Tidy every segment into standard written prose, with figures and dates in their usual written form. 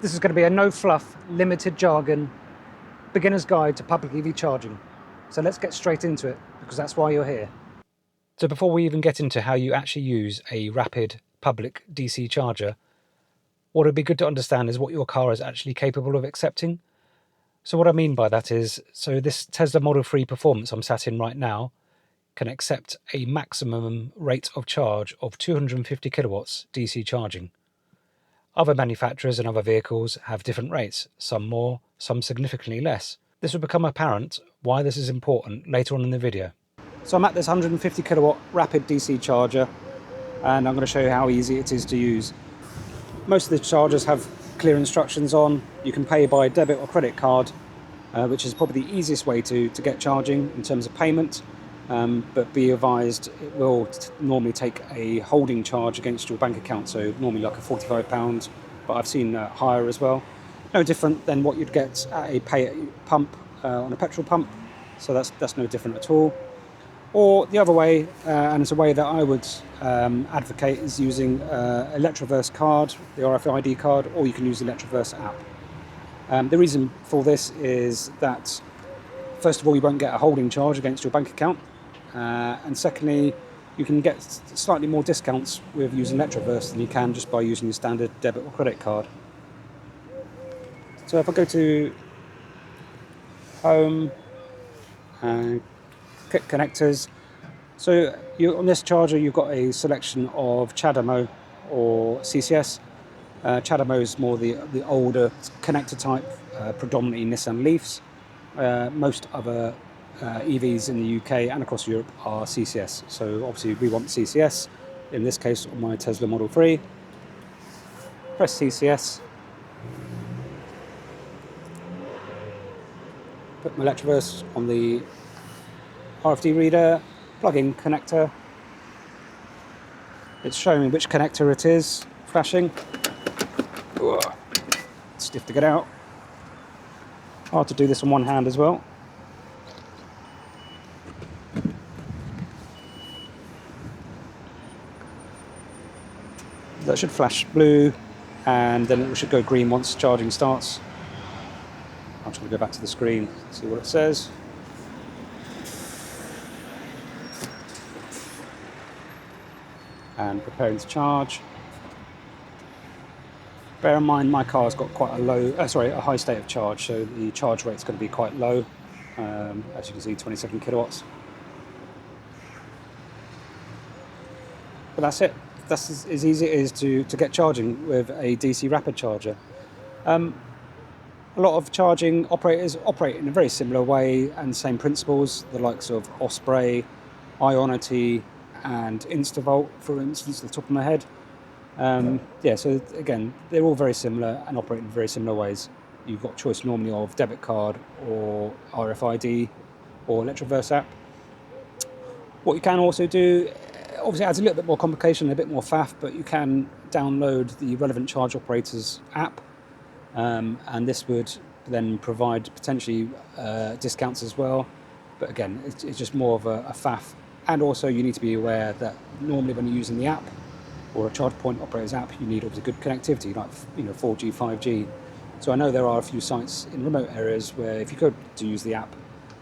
This is going to be a no-fluff, limited jargon, beginner's guide to public EV charging. So let's get straight into it, because that's why you're here. So before we even get into how you actually use a rapid public DC charger, what would be good to understand is what your car is actually capable of accepting. So what I mean by that is, so this Tesla Model 3 Performance I'm sat in right now can accept a maximum rate of charge of 250 kilowatts DC charging. Other manufacturers and other vehicles have different rates, some more, some significantly less. This will become apparent why this is important later on in the video. So I'm at this 150 kilowatt rapid DC charger, and I'm going to show you how easy it is to use. Most of the chargers have clear instructions on. You can pay by debit or credit card, which is probably the easiest way to get charging in terms of payment. But be advised, it will normally take a holding charge against your bank account, so normally like a £45, but I've seen higher as well. No different than what you'd get at a pay at pump on a petrol pump, so that's no different at all. Or the other way, and it's a way that I would advocate, is using Electroverse card, the RFID card, or you can use the Electroverse app. The reason for this is that, first of all, you won't get a holding charge against your bank account. And secondly, you can get slightly more discounts with using Electroverse than you can just by using your standard debit or credit card. So if I go to Home and click Connectors, so on this charger you've got a selection of CHAdeMO or CCS. CHAdeMO is more the older connector type, predominantly Nissan Leafs. Most other EVs in the UK and across Europe are CCS, so obviously we want CCS, in this case on my Tesla Model 3. Press CCS, put my Electroverse on the RFD reader, plug in connector, it's showing me which connector it is, flashing. Ugh. Stiff to get out, hard to do this on one hand as well. That should flash blue, and then it should go green once charging starts. I'm just going to go back to the screen, see what it says. And preparing to charge. Bear in mind my car's got quite a high state of charge, so the charge rate's going to be quite low. As you can see, 27 kilowatts. But that's it. That's as easy it is to get charging with a DC rapid charger. A lot of charging operators operate in a very similar way and same principles, the likes of Osprey, Ionity and Instavolt, for instance, at the top of my head. So again, they're all very similar and operate in very similar ways. You've got choice normally of debit card or RFID or Electroverse app. What you can also do, obviously adds a little bit more complication, a bit more faff, but you can download the relevant charge operators app, and this would then provide potentially discounts as well. But again, it's just more of a faff. And also you need to be aware that normally when you're using the app or a charge point operator's app, you need obviously good connectivity, like 4G, 5G. So I know there are a few sites in remote areas where if you go to use the app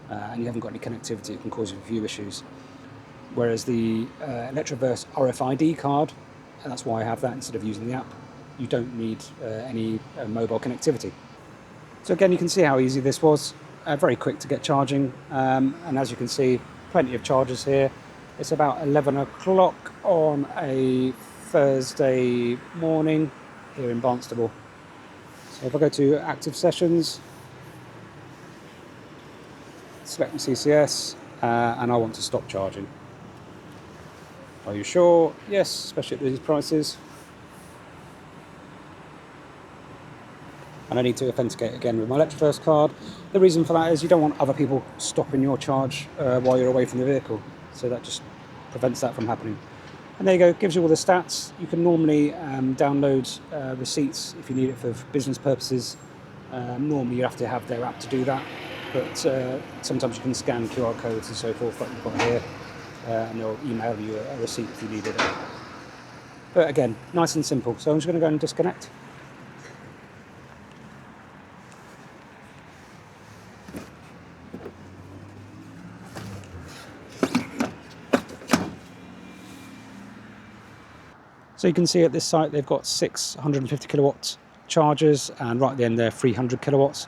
and you haven't got any connectivity, it can cause you a few issues. Whereas the Electroverse RFID card, and that's why I have that instead of using the app, you don't need any mobile connectivity. So again, you can see how easy this was, very quick to get charging, and as you can see, plenty of chargers here. It's about 11 o'clock on a Thursday morning here in Barnstable. So if I go to active sessions, select my CCS, and I want to stop charging. Are you sure? Yes, especially at these prices. And I need to authenticate again with my Electroverse card. The reason for that is you don't want other people stopping your charge while you're away from the vehicle. So that just prevents that from happening. And there you go, it gives you all the stats. You can normally download receipts if you need it for business purposes. Normally you have to have their app to do that, but sometimes you can scan QR codes and so forth like you've got here, and they'll email you a receipt if you needed it. But again, nice and simple. So I'm just going to go and disconnect. So you can see at this site they've got 650 kilowatt chargers, and right at the end there 300 kilowatts.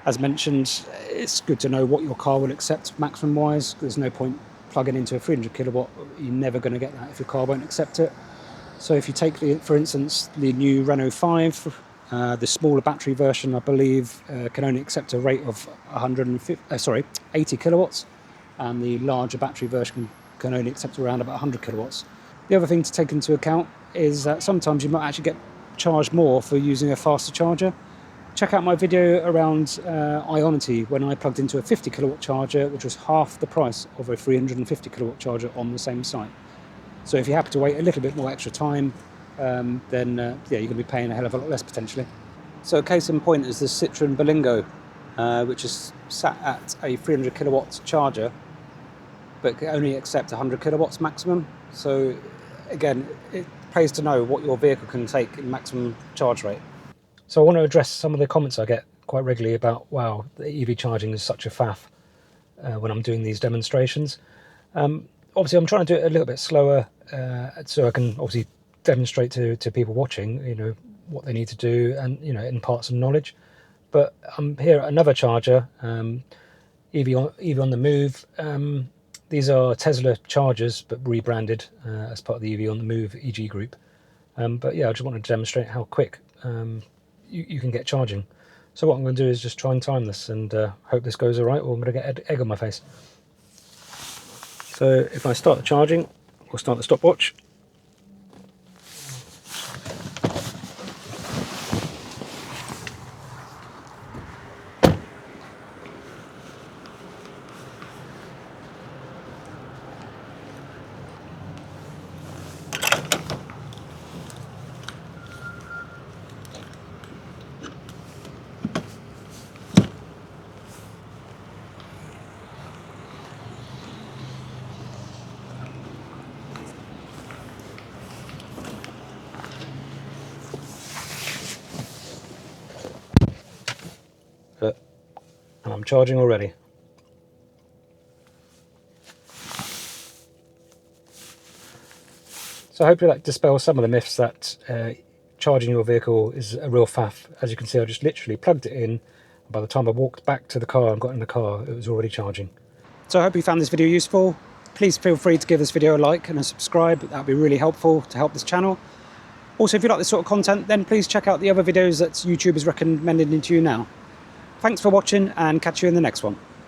As mentioned, it's good to know what your car will accept maximum wise. There's no point plugging into a 300 kilowatt, you're never going to get that if your car won't accept it. So if you take, for instance, the new Renault 5, the smaller battery version, I believe, can only accept a rate of 80 kilowatts, and the larger battery version can only accept around about 100 kilowatts. The other thing to take into account is that sometimes you might actually get charged more for using a faster charger. Check out my video around Ionity when I plugged into a 50 kilowatt charger, which was half the price of a 350 kilowatt charger on the same site. So if you happen to wait a little bit more extra time, then yeah, you're going to be paying a hell of a lot less potentially. So a case in point is the Citroen Berlingo, which is sat at a 300 kilowatt charger, but can only accept 100 kilowatts maximum. So again, it pays to know what your vehicle can take in maximum charge rate. So I want to address some of the comments I get quite regularly about, wow, the EV charging is such a faff when I'm doing these demonstrations. Obviously, I'm trying to do it a little bit slower so I can obviously demonstrate to people watching, what they need to do and, impart some knowledge. But I'm here at another charger, EV on the Move. These are Tesla chargers, but rebranded as part of the EV on the Move EG group. But yeah, I just wanted to demonstrate how quick you can get charging. So what I'm going to do is just try and time this and hope this goes all right, or I'm going to get egg on my face. So if I start the charging, we'll start the stopwatch. And I'm charging already. So hopefully that dispels some of the myths that charging your vehicle is a real faff. As you can see, I just literally plugged it in. By the time I walked back to the car and got in the car, it was already charging. So I hope you found this video useful. Please feel free to give this video a like and a subscribe. That would be really helpful to help this channel. Also, if you like this sort of content, then please check out the other videos that YouTube is recommending to you now. Thanks for watching, and catch you in the next one.